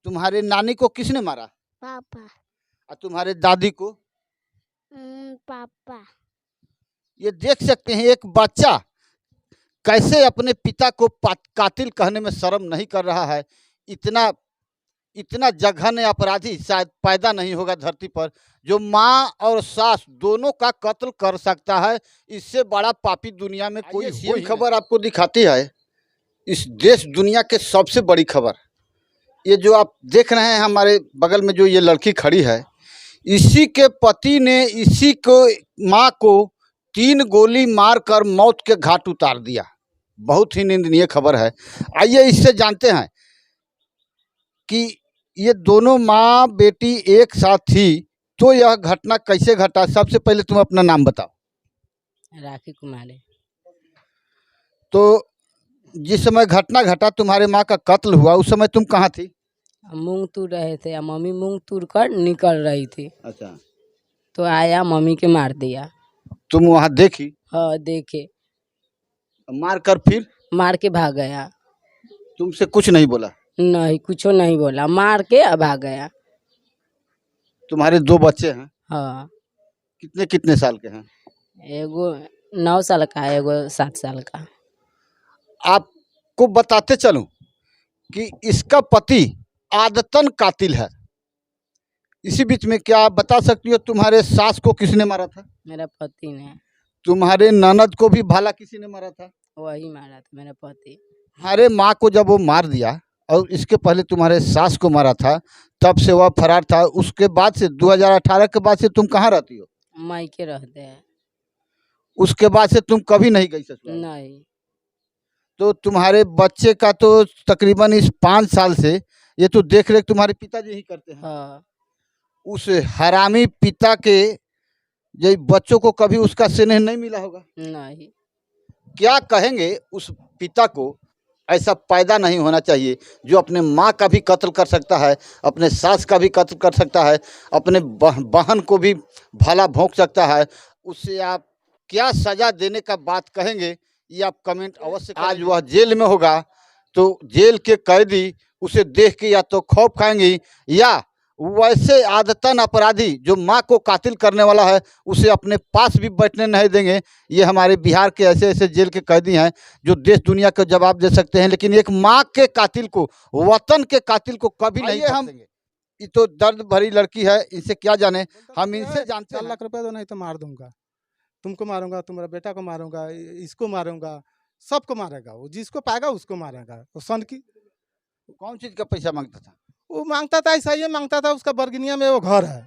तुम्हारे नानी को किसने मारा? पापा। और तुम्हारे दादी को? पापा। ये देख सकते हैं एक बच्चा कैसे अपने पिता को कातिल कहने में शर्म नहीं कर रहा है। इतना इतना जघन्य अपराधी शायद पैदा नहीं होगा धरती पर जो माँ और सास दोनों का कत्ल कर सकता है। इससे बड़ा पापी दुनिया में कोई ही खबर आपको दिखाती है। इस देश दुनिया के सबसे बड़ी खबर, ये जो आप देख रहे हैं हमारे बगल में जो ये लड़की खड़ी है, इसी के पति ने इसी को माँ को 3 गोली मारकर मौत के घाट उतार दिया। बहुत ही निंदनीय खबर है। आइए इससे जानते हैं कि ये दोनों माँ बेटी एक साथ थी, तो यह घटना कैसे घटा। सबसे पहले तुम अपना नाम बताओ। राखी कुमारी। तो जिस समय घटना घटा, तुम्हारे माँ का कत्ल हुआ, उस समय तुम कहाँ थी? मूंग तूर रहे थे, मम्मी मूंग तूर कर निकल रही थी। अच्छा। तो आया, मम्मी के मार दिया। तुम वहाँ देखी? हाँ देखे। मार कर फिर? मार के भाग गया। तुमसे कुछ नहीं बोला? नहीं, कुछ नहीं बोला, मार के भाग गया। तुम्हारे 2 बच्चे हैं? हाँ। कितने कितने साल के हैं? एगो 9 साल का है, एगो 7 साल का। आपको बताते चलूं कि इसका पति आदतन कातिल है। इसी बीच में क्या बता सकती हो तुम्हारे सास को किसने मारा था? मेरा पति ने। तुम्हारे ननद को भी भाला किसी ने मारा था? वही मारा था, मेरा पति। हमारे माँ को जब वो मार दिया और इसके पहले तुम्हारे सास को मारा था, तब से वह फरार था। उसके बाद से 2018 के बाद से तुम कहाँ रहती हो? मायके रहते हैं। उसके बाद से तुम कभी नहीं गई ससुराल? नहीं। तो तुम्हारे बच्चे का तो तकरीबन इस 5 साल से ये तो देख रेख तुम्हारे पिताजी ही करते हैं। हाँ। उस हरामी पिता के जो बच्चों को कभी उसका स्नेह नहीं मिला होगा? नहीं। क्या कहेंगे उस पिता को? ऐसा पैदा नहीं होना चाहिए जो अपने माँ का भी कत्ल कर सकता है, अपने सास का भी कत्ल कर सकता है, अपने बहन को भी भाला भोंक सकता है। उससे आप क्या सजा देने का बात कहेंगे, ये आप कमेंट अवश्य करें। आज वह जेल में होगा तो जेल के कैदी उसे देख के या तो खौफ खाएंगे, या वैसे आदतन अपराधी जो माँ को कातिल करने वाला है उसे अपने पास भी बैठने नहीं देंगे। ये हमारे बिहार के ऐसे ऐसे जेल के कैदी हैं जो देश दुनिया को जवाब दे सकते हैं, लेकिन एक माँ के कातिल को, वतन के कातिल को कभी नहीं बख्शेंगे। ये तो दर्द भरी लड़की है, इनसे क्या जाने, हम इनसे जानते हैं। 4 लाख रुपए दो, नहीं तो मार दूंगा, तुमको मारूंगा, तुम्हारा बेटा को मारूंगा, इसको मारूंगा, सबको मारेगा। वो जिसको पाएगा उसको मारेगा। वो सन की कौन चीज का पैसा मांगता था? वो मांगता था, ऐसा ही मांगता था। उसका बरगिनिया में वो घर है,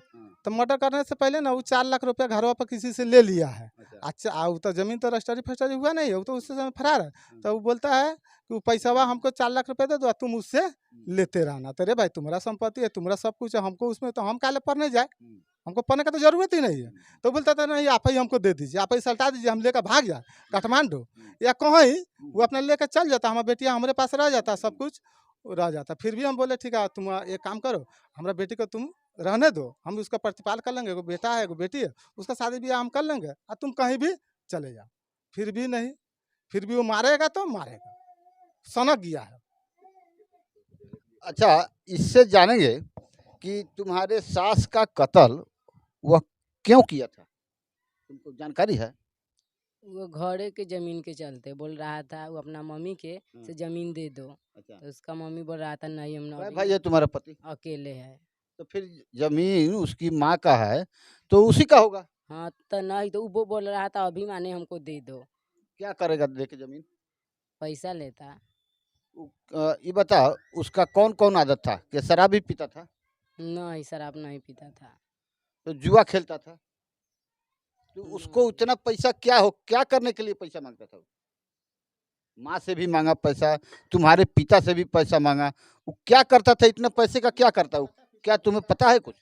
तो मर्डर करने से पहले ना वो 4 लाख रुपया घरवा पर किसी से ले लिया है। अच्छा, वो तो जमीन तो रजिस्ट्री फस्टरी हुआ नहीं है, वो तो उससे समय फरार है। तो वो बोलता है कि वो पैसा हमको 4 लाख रुपया दे दो, तुम उससे लेते रहना। तो रे भाई, तुम्हारा संपत्ति है, तुम्हारा सब कुछ है, हमको उसमें तो हम काले पढ़ने जाए, हमको पढ़ने का तो जरूरत ही नहीं है। तो बोलता था नहीं, आप ही हमको दे दीजिए, आप ही सल्टा दीजिए, हम लेकर भाग जाए काठमांडू या कहीं। वो अपना लेकर चल जाता, हमारा बेटिया हमारे पास रह जाता, सब कुछ रह जाता। फिर भी हम बोले ठीक है, तुम एक काम करो, हमारा बेटी को तुम रहने दो, हम उसका प्रतिपाल कर लेंगे। एगो बेटा है, एगो बेटी है, उसका शादी ब्याह हम कर लेंगे, और तुम कहीं भी चले जाओ। फिर भी नहीं, फिर भी वो मारेगा तो मारेगा, सनक गया है। अच्छा, इससे जानेंगे कि तुम्हारे सास का कत्ल वह क्यों किया था, तुमको जानकारी है? वो घरे के जमीन के चलते बोल रहा था, वो अपना मम्मी के से जमीन दे दो। अच्छा। तो उसका मम्मी बोल रहा था नहीं, हम भाई ये तुम्हारा पति अकेले है। तो फिर जमीन उसकी माँ का है तो उसी का होगा। हाँ, तो नहीं, तो वो बोल रहा था अभी माने हमको दे दो। क्या करेगा दे के जमीन? पैसा लेता। ये बताओ, उसका कौन कौन आदत था? कि शराब भी पीता था? नहीं, शराब नहीं पीता था। तो जुआ खेलता था? तो उसको उतना पैसा क्या करने के लिए पैसा मांगता था? माँ से भी मांगा पैसा, तुम्हारे पिता से भी पैसा मांगा, वो क्या करता था? इतना पैसे का क्या करता वो? क्या तुम्हें पता है कुछ?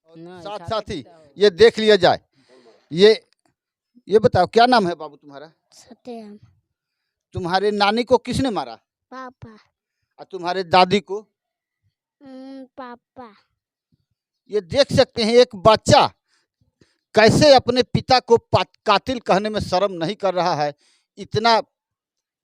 साथ साथ ही ये देख लिया जाए। ये बताओ, क्या नाम है बाबू तुम्हारा? सत्यम। तुम्हारे नानी को किसने मारा? पापा। और तुम्हारे दादी को? पापा। ये देख सकते हैं एक बच्चा कैसे अपने पिता को कातिल कहने में शर्म नहीं कर रहा है। इतना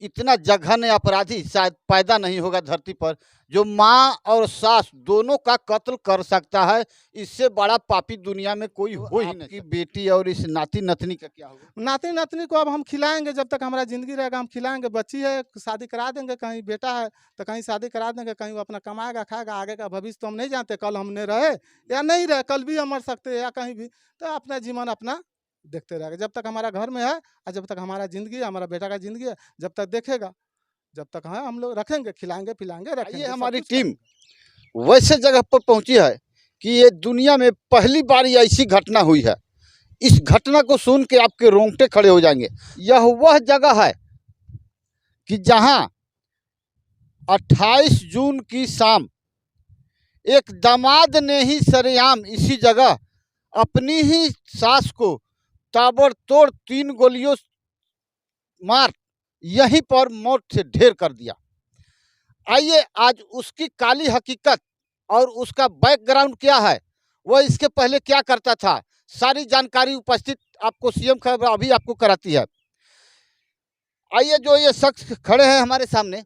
इतना जघन्य अपराधी शायद पैदा नहीं होगा धरती पर, जो माँ और सास दोनों का कत्ल कर सकता है। इससे बड़ा पापी दुनिया में कोई हो ही नहीं। कि बेटी और इस नाती नतनी का क्या होगा? नाती नातनी को अब हम खिलाएंगे, जब तक हमारा ज़िंदगी रहेगा हम खिलाएंगे। बच्ची है, शादी करा देंगे, कहीं बेटा है तो कहीं शादी करा देंगे, कहीं वो अपना कमाएगा खाएगा। आगे का भविष्य तो हम नहीं जानते, कल हमने रहे या नहीं रहे, कल भी हम मर सकते हैं या कहीं भी। तो अपना जीवन अपना देखते रहेगा, जब तक हमारा घर में है और जब तक हमारा ज़िंदगी है, हमारा बेटा का ज़िंदगी है, जब तक देखेगा, जब तक है हम लोग रखेंगे, खिलाएंगे पिलाएंगे रखेंगे। ये सब हमारी कुछ टीम करेंगे। वैसे जगह पर पहुंची है कि ये दुनिया में पहली बार ये ऐसी घटना हुई है। इस घटना को सुन के आपके रोंगटे खड़े हो जाएंगे। यह वह जगह है कि जहां 28 जून की शाम एक दामाद ने ही सरेआम इसी जगह अपनी ही सास को ताबड़तोड़ 3 गोलियों मार यहीं पर मौत से ढेर कर दिया। आइए आज उसकी काली हकीकत और उसका बैकग्राउंड क्या है, वह इसके पहले क्या करता था, सारी जानकारी उपस्थित आपको सीएम खबर अभी आपको कराती है। आइए जो ये शख्स खड़े हैं हमारे सामने,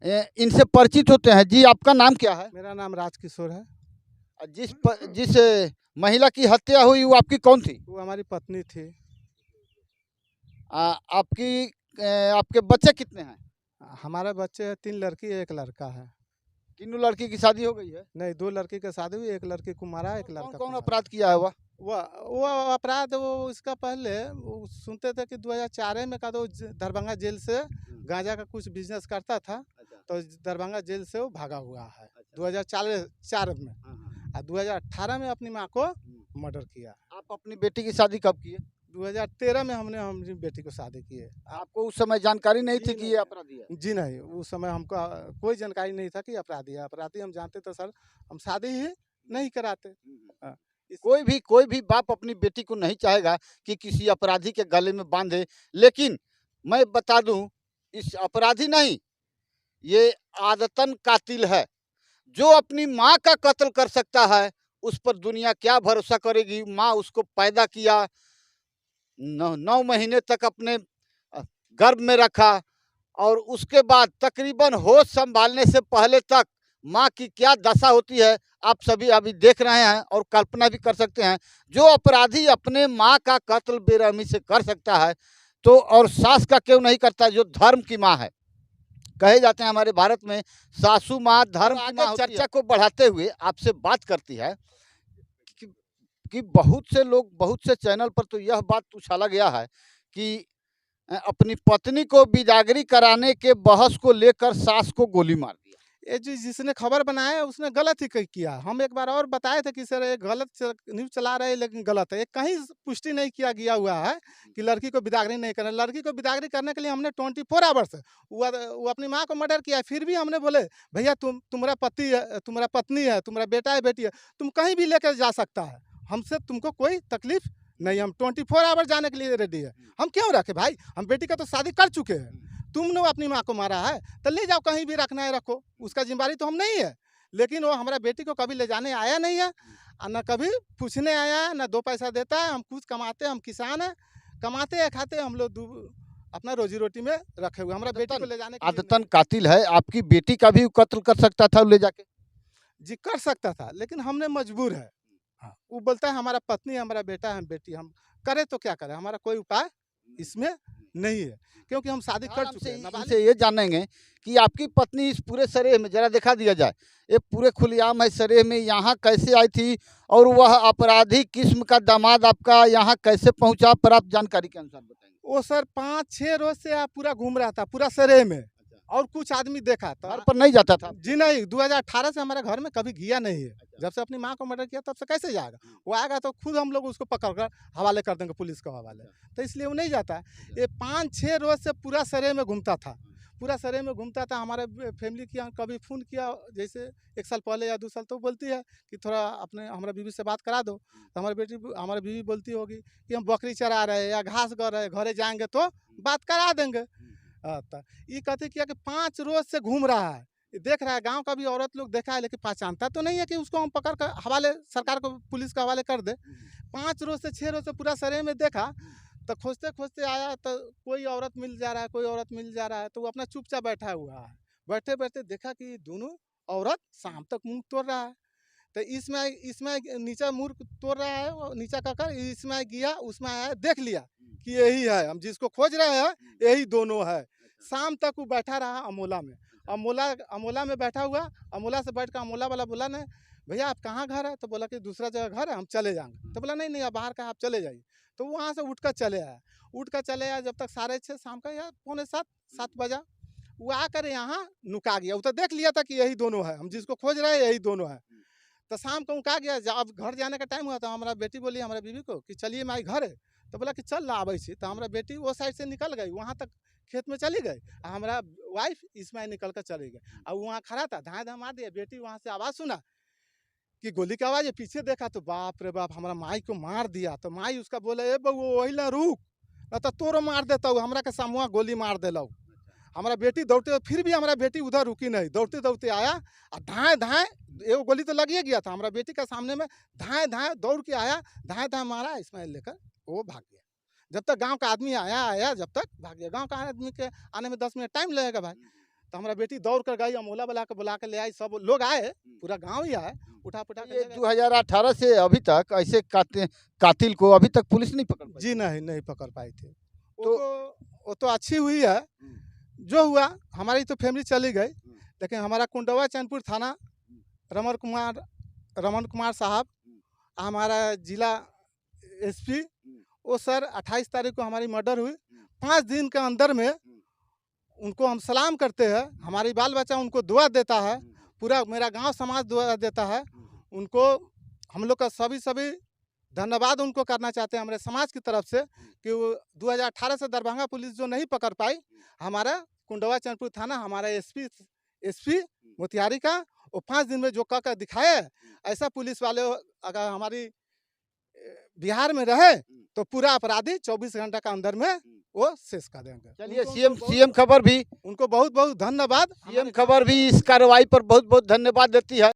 इनसे परिचित होते हैं। जी आपका नाम क्या है? मेरा नाम राजकिशोर है। जिस महिला की हत्या हुई वो आपकी कौन थी? वो हमारी पत्नी थी। आपके बच्चे कितने हैं? हमारे बच्चे हैं, 3 लड़की है, 1 लड़का है। तीनों लड़की की शादी हो गई है? नहीं, 2 लड़की की शादी हुई, 1 लड़की कुमारा, 1 लड़का कौन कुमारा। अपराध किया है वह? वो अपराध, वो इसका पहले वो सुनते थे कि 2004 में का तो दरभंगा जेल से गांजा का कुछ बिजनेस करता था, तो दरभंगा जेल से वो भागा हुआ है 2004 में। और 2018 में अपनी माँ को मर्डर किया। आप अपनी बेटी की शादी कब किए? 2013 में हमने हमारी बेटी को शादी की है। आपको उस समय जानकारी नहीं थी जी कि नहीं। ये अपराधी है? जी नहीं, उस समय हमको कोई जानकारी नहीं था कि अपराधी है। अपराधी हम जानते तो सर हम शादी ही नहीं कराते। हाँ, कोई भी बाप अपनी बेटी को नहीं चाहेगा कि किसी अपराधी के गले में बांधे, लेकिन मैं बता दूं, इस अपराधी नहीं, ये आदतन कातिल है। जो अपनी माँ का कत्ल कर सकता है उस पर दुनिया क्या भरोसा करेगी। माँ उसको पैदा किया, 9 महीने तक अपने गर्भ में रखा, और उसके बाद तकरीबन होश संभालने से पहले तक माँ की क्या दशा होती है आप सभी अभी देख रहे हैं और कल्पना भी कर सकते हैं। जो अपराधी अपने माँ का कत्ल बेरहमी से कर सकता है तो और सास का क्यों नहीं करता, जो धर्म की माँ है। कहे जाते हैं हमारे भारत में सासू माँ धर्म की माँ। चर्चा को बढ़ाते हुए आपसे बात करती है कि बहुत से लोग, बहुत से चैनल पर तो यह बात उछाला गया है कि अपनी पत्नी को बिदागरी कराने के बहस को लेकर सास को गोली मार दिया। ये जिसने खबर बनाया है उसने गलत ही किया। हम एक बार और बताए थे कि सर ये गलत न्यूज़ चला रहे हैं, लेकिन गलत है। ये कहीं पुष्टि नहीं किया गया हुआ है कि लड़की को बिदागरी नहीं करना। लड़की को बिदागरी करने के लिए हमने 24 आवर्स वो अपनी माँ को मर्डर किया, फिर भी हमने बोले भैया तुम्हारा पति है, तुम्हारा पत्नी है, तुम्हारा बेटा है, बेटी है, तुम कहीं भी लेकर जा सकता है, हमसे तुमको कोई तकलीफ नहीं। हम 24 आवर जाने के लिए रेडी है। हम क्यों रखे भाई, हम बेटी का तो शादी कर चुके हैं। तुमने अपनी माँ को मारा है तो ले जाओ, कहीं भी रखना है रखो, उसका जिम्मेदारी तो हम नहीं है। लेकिन वो हमारा बेटी को कभी ले जाने आया नहीं है, न कभी पूछने आया है, न 2 पैसा देता है। हम कुछ कमाते हैं, हम किसान हैं, कमाते हैं खाते हैं, हम लोग अपना रोजी रोटी में रखे हुए। हमारा बेटी को ले जाने के लिए आदतन कातिल है। आपकी बेटी का भी कत्ल कर सकता था ले जाके? जी कर सकता था, लेकिन हमने मजबूर है। हाँ, वो बोलता है हमारा पत्नी, हमारा बेटा है, बेटी, हम करे तो क्या करें, हमारा कोई उपाय इसमें नहीं है, क्योंकि हम शादी कर चुके हैं। इनसे ये जानेंगे कि आपकी पत्नी इस पूरे सरेह में, जरा दिखा दिया जाए, ये पूरे खुलेआम है सरेह में, यहाँ कैसे आई थी और वह अपराधी किस्म का दामाद आपका यहाँ कैसे पहुँचा, पर आप जानकारी के अनुसार बताएंगे। वो सर 5-6 रोज से पूरा घूम रहा था पूरा सरेह में, और कुछ आदमी देखा तो घर पर नहीं जाता था? जी नहीं, 2018 से हमारे घर में कभी गया नहीं है। जब से अपनी माँ को मर्डर किया तब से कैसे जाएगा? वो आएगा तो खुद हम लोग उसको पकड़ कर हवाले कर देंगे, पुलिस को हवाले, तो इसलिए वो नहीं जाता है। ये 5-6 रोज से पूरा सरेह में घूमता था, पूरा सरेह में घूमता था। हमारे फैमिली की कभी फ़ोन किया, जैसे 1 साल पहले या 2 साल, तो बोलती है कि थोड़ा अपने हमारा बीवी से बात करा दो। तो हमारी बीवी बोलती होगी कि हम बकरी चरा रहे हैं या घास गर रहे हैं, घरे जाएंगे तो बात करा देंगे। ये कहते किया कि 5 रोज से घूम रहा है, देख रहा है, गांव का भी औरत लोग देखा है, लेकिन पहचानता तो नहीं है कि उसको हम पकड़ कर हवाले, सरकार को, पुलिस के हवाले कर दे। 5 रोज से 6 रोज से पूरा सरेह में देखा, तो खोजते खोजते आया तो कोई औरत मिल जा रहा है, कोई औरत मिल जा रहा है, तो वो अपना चुपचाप बैठा हुआ है। बैठे बैठे देखा कि दोनों औरत शाम तक मुंह तोड़ रहा है। तो इसमें नीचा मुंह तोड़ रहा है, वो नीचा कर इसमें गया, उसमें आया, देख लिया कि यही है, हम जिसको खोज रहे हैं यही दोनों है। शाम तक वो बैठा रहा अमोला में। अमोला में बैठा हुआ, अमोला से बैठ कर अमोला वाला बोला ना, भैया आप कहाँ घर है? तो बोला कि दूसरा जगह घर है, हम चले जाएंगे। तो बोला नहीं नहीं, आप बाहर का, आप चले जाइए। तो वहाँ से उठ कर चले आया। जब तक 6:30 शाम का या 6:45-7 बजा, वो आकर यहाँ नुका गया। वो तो देख लिया था कि यही दोनों है, हम जिसको खोज रहे हैं यही दोनों है। तो शाम को नुका गया। जब घर जाने का टाइम हुआ तो हमारा बेटी बोली हमारा बीवी को कि चलिए माई घर है। तो बोला कि चल ला आवे छी। तो हमारा बेटी वो साइड से निकल गई, वहाँ तक खेत में चली गई। हमारा वाइफ इसमें निकल कर चली गई। अब वहाँ खड़ा था, धाए धाए मार दिया। बेटी वहाँ से आवाज़ सुना कि गोली की आवाज़ है, पीछे देखा तो बाप रे बाप, हमारा माई को मार दिया। तो माई उसका बोले, ए बहू वही ला रुक, न तो तोरो मार देता हूँ, हमरा के सामुआ गोली मार दिलाऊ। हमारा बेटी दौड़ते, फिर भी हमारा बेटी उधर रुकी नहीं, दौड़ते दौड़ते आया और धाए धाए, एगो गोली तो लगिए गया था, हमारा बेटी का सामने में धाए धाए दौड़ के आया, धाए धाए मारा, इस्माइल लेकर वो भाग गया। जब तक गांव का आदमी आया जब तक भाग गया। गांव का आदमी के आने में 10 मिनट टाइम लगेगा भाई। तो हमारा बेटी दौड़ कर गई, अमोला बुला के ले आई, सब लोग आए, पूरा गाँव ही आए, उठा पुठा ये के 2018 से अभी तक ऐसे कातिल को अभी तक पुलिस नहीं पकड़ पाई। जी नहीं पकड़ पाई थी। वो तो अच्छी हुई है। जो हुआ, हमारी तो फैमिली चली गई, लेकिन हमारा कुंडवा चैनपुर थाना रमन कुमार साहब, हमारा जिला एसपी, वो सर 28 तारीख को हमारी मर्डर हुई। 5 दिन के अंदर में उनको हम सलाम करते हैं, हमारी बाल बच्चा उनको दुआ देता है, पूरा मेरा गांव समाज दुआ देता है उनको। हम लोग का सभी धन्यवाद उनको करना चाहते हैं हमारे समाज की तरफ से कि वो 2018 से दरभंगा पुलिस जो नहीं पकड़ पाई, हमारा कुंडवा चैनपुर थाना, हमारा एसपी मोतिहारी का, वो 5 दिन में जो कर दिखाए, ऐसा पुलिस वाले अगर हमारी बिहार में रहे तो पूरा अपराधी 24 घंटा के अंदर में वो शेष कर देंगे। चलिए, सीएम खबर भी, उनको बहुत बहुत धन्यवाद। सीएम खबर भी इस कार्रवाई पर बहुत बहुत धन्यवाद देती है।